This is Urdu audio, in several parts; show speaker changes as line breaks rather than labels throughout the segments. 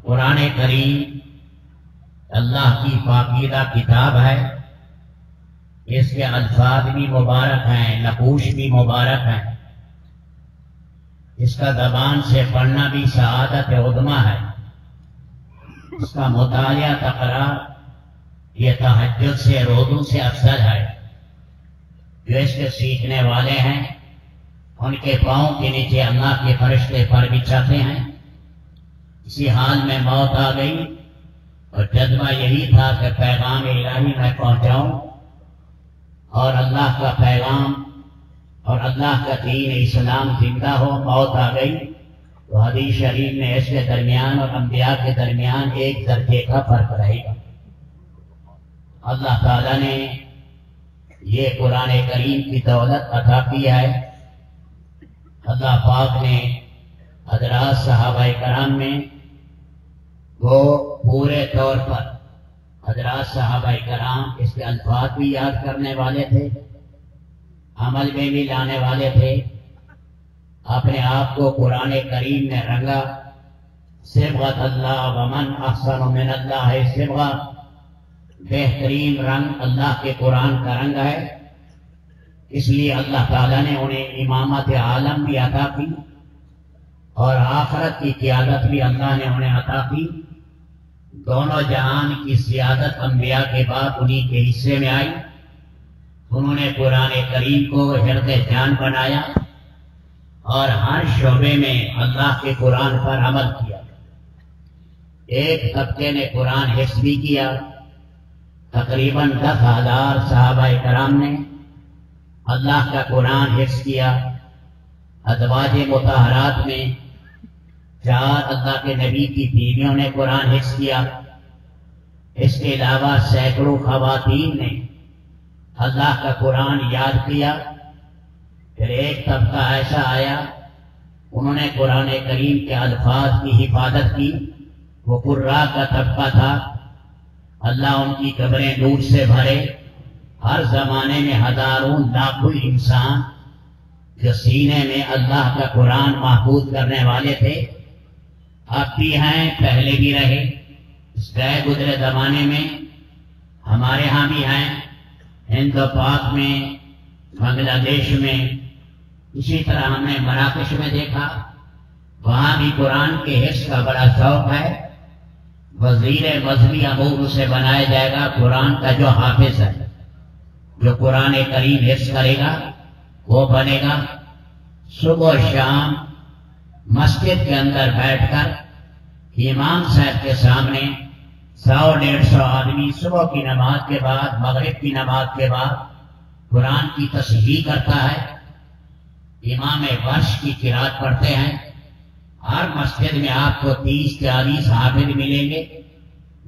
قرآن کریم اللہ کی پاکیزہ کتاب ہے، اس کے الفاظ بھی مبارک ہیں، نقوش بھی مبارک ہیں، اس کا زبان سے پڑھنا بھی سعادت عظمیٰ ہے، اس کا مطالعہ تکرار یہ تہجد سے روزوں سے افضل ہے۔ جو اس کے سیکھنے والے ہیں ان کے پاؤں کے نیچے اللہ کے فرشتے پر بچھاتے ہیں۔ اسی حال میں موت آ گئی اور جذبہ یہی تھا کہ پیغام الہی میں پہنچاؤں اور اللہ کا پیغام اور اللہ کا دین اسلام زندہ ہو۔ موت آ گئی تو حدیث شریف میں اس کے درمیان اور انبیاء کے درمیان ایک درجے کا فرق رہے گا۔ اللہ تعالیٰ نے یہ قرآن کریم کی دولت عطا کی ہے۔ اللہ پاک نے حضرات صحابہ کرام میں وہ پورے طور پر حضرات صحابہ کرام اس کے الفاظ بھی یاد کرنے والے تھے، عمل میں بھی لانے والے تھے، اپنے آپ کو قرآن کریم میں رنگا۔ صبغۃ اللہ ومن احسن من اللہ صبغہ، بہترین رنگ اللہ کے قرآن کا رنگ ہے، اس لیے اللہ تعالیٰ نے انہیں امامت عالم بھی عطا کی اور آخرت کی قیادت بھی اللہ نے انہیں عطا کی۔ دونوں جہان کی سیادت انبیاء کے بعد انہی کے حصے میں آئی۔ انہوں نے قرآن کریم کو حرز جان بنایا اور ہر شعبے میں اللہ کے قرآن پر عمل کیا۔ ایک طبقے نے قرآن حفظ بھی کیا، تقریباً 10,000 صحابہ کرام نے اللہ کا قرآن حفظ کیا۔ ازواج مطہرات میں 4 اللہ کے نبی کی بیویوں نے قرآن حفظ کیا۔ اس کے علاوہ سینکڑوں خواتین نے اللہ کا قرآن یاد کیا۔ پھر ایک طبقہ ایسا آیا، انہوں نے قرآن کریم کے الفاظ کی حفاظت کی، وہ قراء کا طبقہ تھا۔ اللہ ان کی قبریں نور سے بھرے۔ ہر زمانے میں ہزاروں لاکھوں انسان جو سینے میں اللہ کا قرآن محفوظ کرنے والے تھے، اب بھی ہیں، پہلے بھی رہے۔ اس گئے گزرے زمانے میں ہمارے ہاں بھی ہیں، ہند و پاک میں، بنگلہ دیش میں، اسی طرح ہم نے مراکش میں دیکھا، وہاں بھی قرآن کے حفظ کا بڑا شوق ہے۔ وزیر مذہبی امور سے بنایا جائے گا قرآن کا جو حافظ ہے، جو قرآن کریم حفظ کرے گا وہ بنے گا۔ صبح و شام مسجد کے اندر بیٹھ کر امام صاحب کے سامنے 100-150 آدمی صبح کی نماز کے بعد، مغرب کی نماز کے بعد قرآن کی تصحیح کرتا ہے۔ امام ورش کی قرات پڑھتے ہیں۔ ہر مسجد میں آپ کو 30-40 حافظ ملیں گے،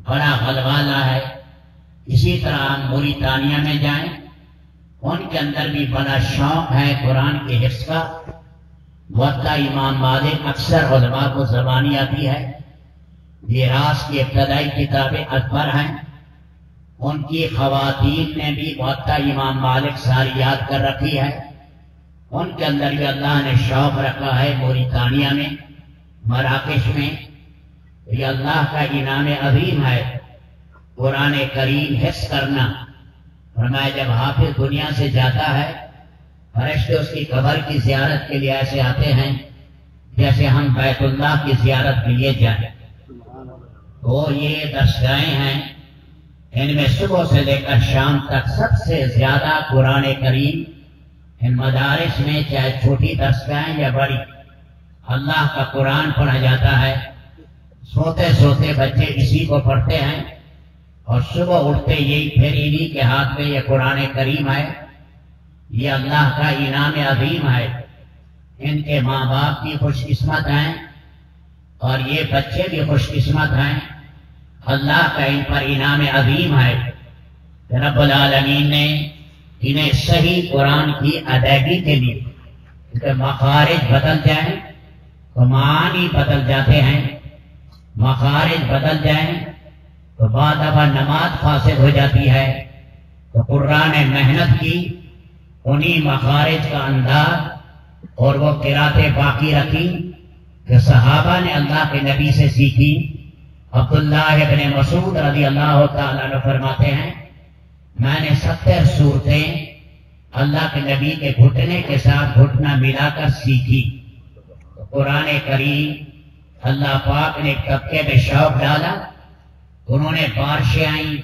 بڑا غلغلہ ہے۔ اسی طرح ہم موریتانیہ میں جائیں، ان کے اندر بھی بڑا شوق ہے قرآن کے حفظ کا۔ موطا امام مالک اکثر علماء کو زبانی آتی ہے، میراث کی ابتدائی کتابیں اکبر ہیں، ان کی خواتین نے بھی موطا امام مالک ساری یاد کر رکھی ہے۔ ان کے اندر بھی اللہ نے شوق رکھا ہے۔ موریتانیہ میں، مراکش میں، یہ اللہ کا انعام عظیم ہے قرآن کریم حفظ کرنا۔ فرمایا جب حافظ دنیا سے جاتا ہے، فرشتے اس کی قبر کی زیارت کے لیے ایسے آتے ہیں جیسے ہم بیت اللہ کی زیارت کے لیے جائیں۔ تو یہ درسگاہیں ہیں، ان میں صبح سے لے کر شام تک سب سے زیادہ قرآن کریم ان مدارس میں، چاہے چھوٹی درسگاہیں یا بڑی، اللہ کا قرآن پڑھا جاتا ہے۔ سوتے سوتے بچے اسی کو پڑھتے ہیں اور صبح اٹھتے یہی پھر انہی کے ہاتھ میں یہ قرآن کریم ہے۔ یہ اللہ کا انعام عظیم ہے۔ ان کے ماں باپ بھی خوش قسمت ہیں اور یہ بچے بھی خوش قسمت ہیں۔ اللہ کا ان پر انعام عظیم ہے۔ رب العالمین نے انہیں صحیح قرآن کی ادائیگی کے لیے، کیونکہ مخارج بدل جائیں تو معانی بدل جاتے ہیں، مخارج بدل جائیں تو بعد دفعہ نماز فاسد ہو جاتی ہے۔ تو قرآن نے محنت کی، انہی مخارج کا انداز اور وہ قراتیں باقی رکھی کہ صحابہ نے اللہ کے نبی سے سیکھی، عبداللہ ابن مسعود رضی اللہ تعالیٰ عنہ فرماتے ہیں میں نے 70 صورتیں اللہ کے نبی کے گھٹنے کے ساتھ گھٹنا ملا کر سیکھی. قرآن کریم اللہ پاک نے ایک طبقے میں شوق ڈالا. انہوں نے بارشیں آئیں،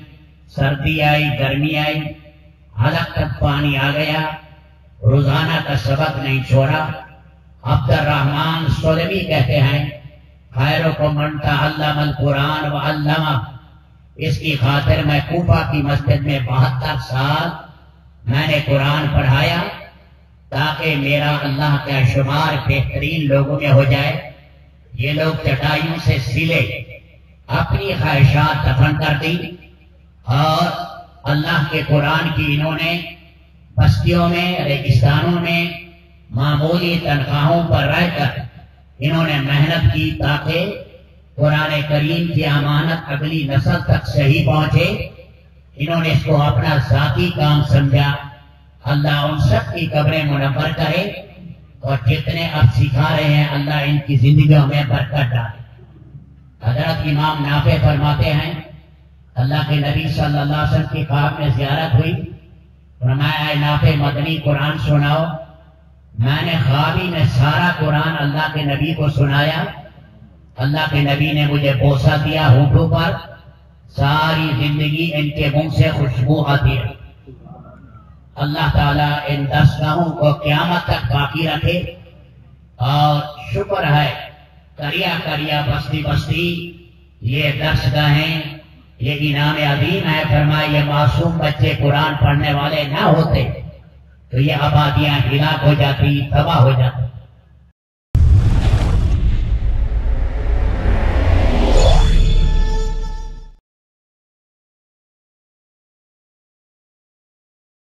سردی آئی، گرمی آئی، حلق تک پانی آ گیا، روزانہ کا سبق نہیں چھوڑا. عبد الرحمن سلمی کہتے ہیں خیرکم من تعلم القرآن وعلمہ. اس کی خاطر میں کوفہ کی مسجد میں 72 سال میں نے قرآن پڑھایا تاکہ میرا اللہ کا شمار بہترین لوگوں میں ہو جائے. یہ لوگ چٹائیوں سے سلے اپنی خواہشات دفن کر دی اور اللہ کے قرآن کی انہوں نے بستیوں میں، ریگستانوں میں معمولی تنخواہوں پر رہ کر انہوں نے محنت کی تاکہ قرآن کریم کی امانت اگلی نسل تک صحیح پہنچے. انہوں نے اس کو اپنا ذاتی کام سمجھا. اللہ ان سب کی قبریں منور کرے اور جتنے اب سکھا رہے ہیں اللہ ان کی زندگیوں میں برکت ڈالے. حضرت امام نافع فرماتے ہیں اللہ کے نبی صلی اللہ علیہ وسلم کی خواب میں زیارت ہوئی. فرمایا اے نافع مدنی قرآن سناؤ. میں نے خوابی میں سارا قرآن اللہ کے نبی کو سنایا. اللہ کے نبی نے مجھے بوسہ دیا ہونٹوں پر. ساری زندگی ان کے منہ سے خوشبو آتی ہے. اللہ تعالیٰ ان دستگاہوں کو قیامت تک باقی رکھے. اور شکر ہے کریا کریا بستی بستی یہ درسگاہیں یہ انعام عظیم ہے. فرمائے یہ معصوم بچے قرآن پڑھنے والے نہ ہوتے تو یہ آبادیاں ہلاک ہو جاتی، تباہ ہو جاتی.